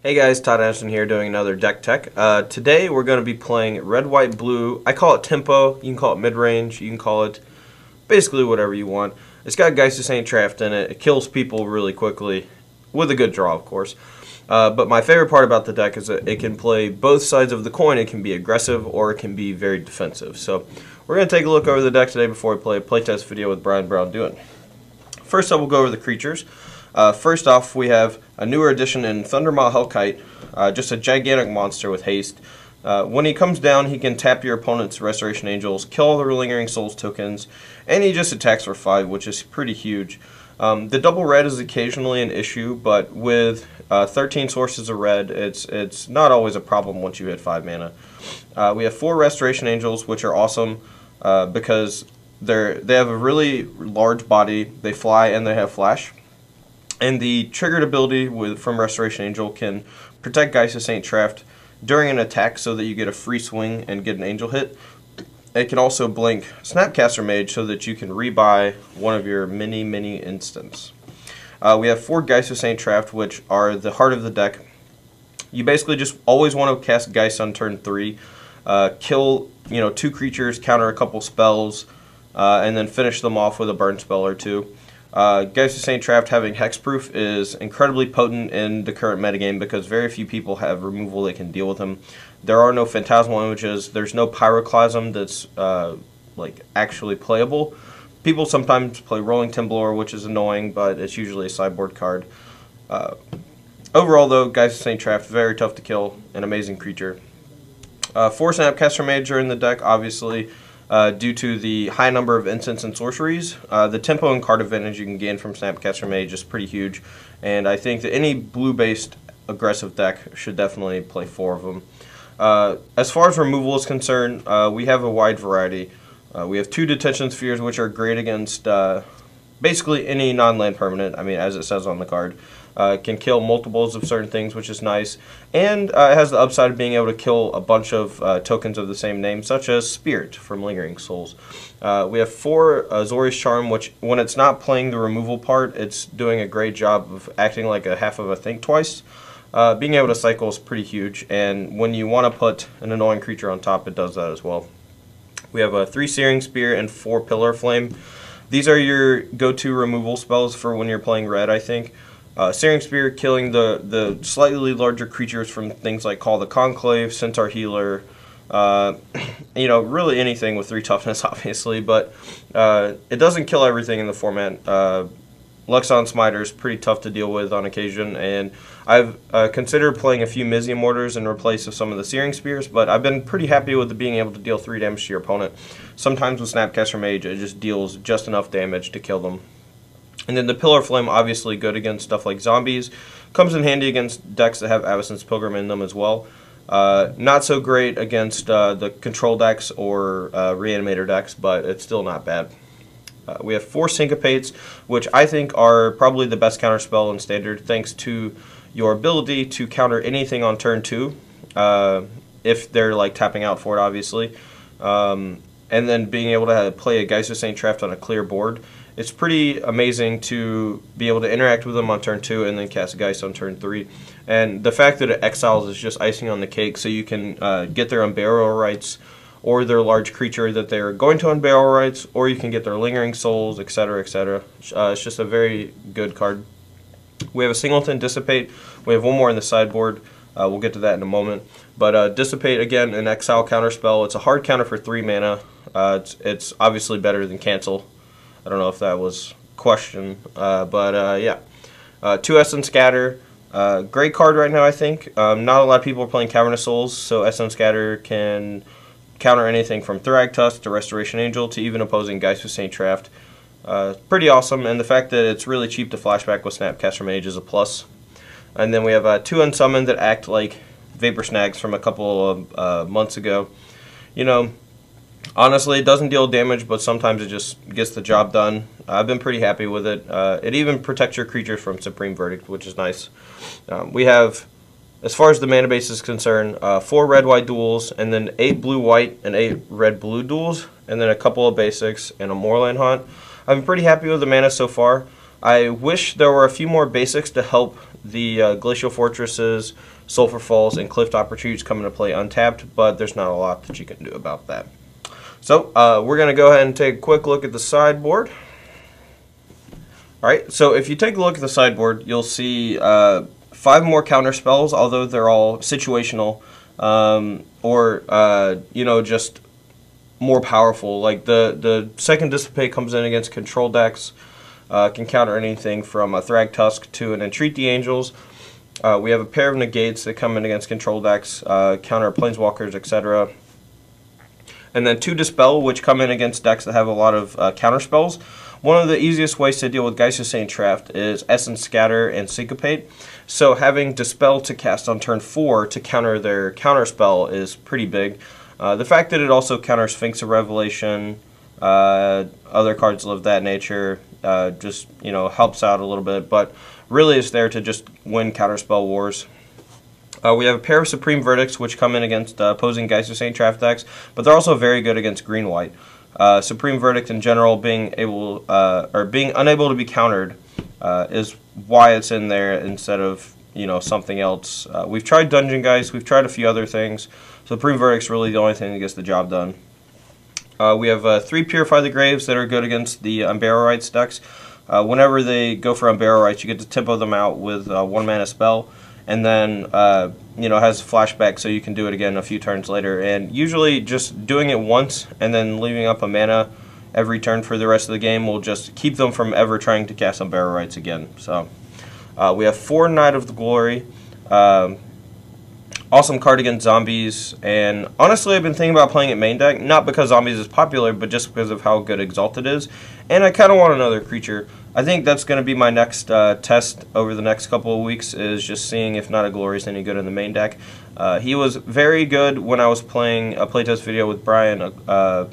Hey guys, Todd Anderson here doing another deck tech. Today we're going to be playing red, white, blue. I call it tempo, you can call it mid-range, you can call it basically whatever you want. It's got Geist Saint Traft in it. It kills people really quickly, with a good draw of course. But my favorite part about the deck is that it can play both sides of the coin. It can be aggressive or it can be very defensive. So we're going to take a look over the deck today before we play a playtest video with Braun-Duin. First up, we'll go over the creatures. First off, we have a newer addition in Thundermaw Hellkite, just a gigantic monster with haste. When he comes down, he can tap your opponent's Restoration Angels, kill all their Lingering Souls tokens, and he just attacks for 5, which is pretty huge. The double red is occasionally an issue, but with 13 sources of red, it's not always a problem once you hit 5 mana. We have 4 Restoration Angels, which are awesome because they have a really large body, they fly, and they have flash. And the triggered ability from Restoration Angel can protect Geist Saint Traft during an attack so that you get a free swing and get an angel hit. It can also blink Snapcaster Mage so that you can rebuy one of your mini instants. We have 4 Geist Saint Traft, which are the heart of the deck. You basically just always want to cast Geist on turn 3, kill 2 creatures, counter a couple spells, and then finish them off with a burn spell or 2. Geist Saint Traft having hexproof is incredibly potent in the current metagame because very few people have removal that can deal with him. There are no phantasmal images. There's no pyroclasm that's actually playable. People sometimes play Rolling Timblor, which is annoying, but it's usually a sideboard card. Overall, though, Geist Saint Traft very tough to kill, an amazing creature. 4 Snapcaster Mage are in the deck, obviously. Due to the high number of instants and sorceries, the tempo and card advantage you can gain from Snapcaster Mage is pretty huge, and I think that any blue-based aggressive deck should definitely play 4 of them. As far as removal is concerned, we have a wide variety. We have 2 Detention Spheres, which are great against basically any non-land permanent, as it says on the card. It can kill multiples of certain things, which is nice, and it has the upside of being able to kill a bunch of tokens of the same name, such as Spirit from Lingering Souls. We have 4 Azorius Charm, which when it's not playing the removal part, it's doing a great job of acting like a half of a Think Twice. Being able to cycle is pretty huge, and when you want to put an annoying creature on top, it does that as well. We have a 3 Searing Spear and 4 Pillar Flame. These are your go-to removal spells for when you're playing red, I think. Searing Spear killing the slightly larger creatures from things like Call the Conclave, Centaur Healer, really anything with 3 toughness, obviously, but it doesn't kill everything in the format. Luxon Smiter is pretty tough to deal with on occasion, and I've considered playing a few Mizium Mortars in replace of some of the Searing Spears, but I've been pretty happy with being able to deal 3 damage to your opponent. Sometimes with Snapcaster Mage, it just deals just enough damage to kill them. And then the Pillar Flame, obviously good against stuff like zombies. Comes in handy against decks that have Avacyn's Pilgrim in them as well. Not so great against the control decks or reanimator decks, but it's still not bad. We have 4 Syncopates, which I think are probably the best counterspell in Standard, thanks to your ability to counter anything on turn 2, if they're tapping out for it, obviously. And then being able to play a Geist Saint Traft on a clear board. It's pretty amazing to be able to interact with them on turn 2 and then cast Geist on turn 3. And the fact that it exiles is just icing on the cake, so you can get their Unburial Rights or their large creature that they're going to Unburial Rights, or you can get their Lingering Souls, etc., etc. It's just a very good card. We have a Singleton Dissipate. We have 1 more in the sideboard. We'll get to that in a moment. But Dissipate, again, an exile counterspell. It's a hard counter for 3 mana. It's obviously better than Cancel. I don't know if that was a question, yeah. 2 Essence Scatter, great card right now, I think. Not a lot of people are playing Cavernous Souls, so Essence Scatter can counter anything from Thragtusk to Restoration Angel to even opposing Geist Saint Traft. Pretty awesome, and the fact that it's really cheap to flashback with Snapcaster Mage is a plus. And then we have 2 Unsummoned that act like Vapor Snags from a couple of months ago. Honestly, it doesn't deal damage, but sometimes it just gets the job done. I've been pretty happy with it. It even protects your creatures from Supreme Verdict, which is nice. We have, as far as the mana base is concerned, 4 red-white duels, and then 8 blue-white and 8 red-blue duels, and then a couple of basics and a Moorland Haunt. I've been pretty happy with the mana so far. I wish there were a few more basics to help the Glacial Fortresses, Sulphur Falls, and Clifftop Retreats come into play untapped, but there's not a lot that you can do about that. So we're going to go ahead and take a quick look at the sideboard. Alright, so if you take a look at the sideboard, you'll see 5 more counter spells, although they're all situational, or you know, just more powerful. Like the second Dissipate comes in against control decks, can counter anything from a Thrag Tusk to an Entreat the Angels. We have a pair of negates that come in against control decks, counter Planeswalkers, etc. And then 2 Dispel, which come in against decks that have a lot of counter spells. One of the easiest ways to deal with Geist Saint Traft is Essence Scatter and Syncopate. So having Dispel to cast on turn 4 to counter their counter spell is pretty big. The fact that it also counters Sphinx of Revelation, other cards of that nature, just, you know, helps out a little bit. But really it's there to just win counterspell wars. We have a pair of Supreme Verdicts, which come in against opposing Geist Saint Traft decks, but they're also very good against green-white. Supreme Verdict in general, being unable to be countered, is why it's in there instead of, you know, something else. We've tried Dungeon Geist, we've tried a few other things. Supreme Verdict's really the only thing that gets the job done. We have 3 Purify the Graves that are good against the Unbearer Rights decks. Whenever they go for Unbearer Rights, you get to tempo them out with 1 mana spell, and then you know, has flashback, so you can do it again a few turns later. And usually just doing it once and then leaving up a mana every turn for the rest of the game will just keep them from ever trying to cast Unbearer Rights again. So we have 4 Knight of the Glory. Awesome card against zombies, and honestly I've been thinking about playing it main deck, not because zombies is popular, but just because of how good Exalted is, and I kind of want another creature. I think that's going to be my next test over the next couple of weeks, is just seeing if Not a Glory is any good in the main deck. He was very good when I was playing a playtest video with Brian a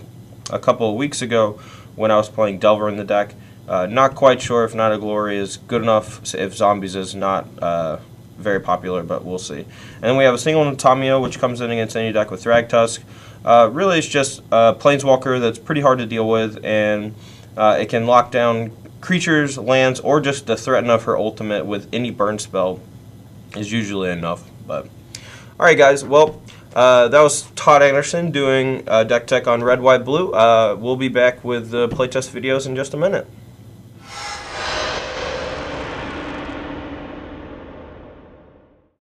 couple of weeks ago when I was playing Delver in the deck. Not quite sure if Not a Glory is good enough if zombies is not very popular, but we'll see. And we have a single Natamio, which comes in against any deck with Thrag Tusk. Really, it's just a Planeswalker that's pretty hard to deal with, and it can lock down creatures, lands, or just the threat of her ultimate with any burn spell is usually enough. But alright guys, well, that was Todd Anderson doing deck tech on red, white, blue. We'll be back with the playtest videos in just a minute.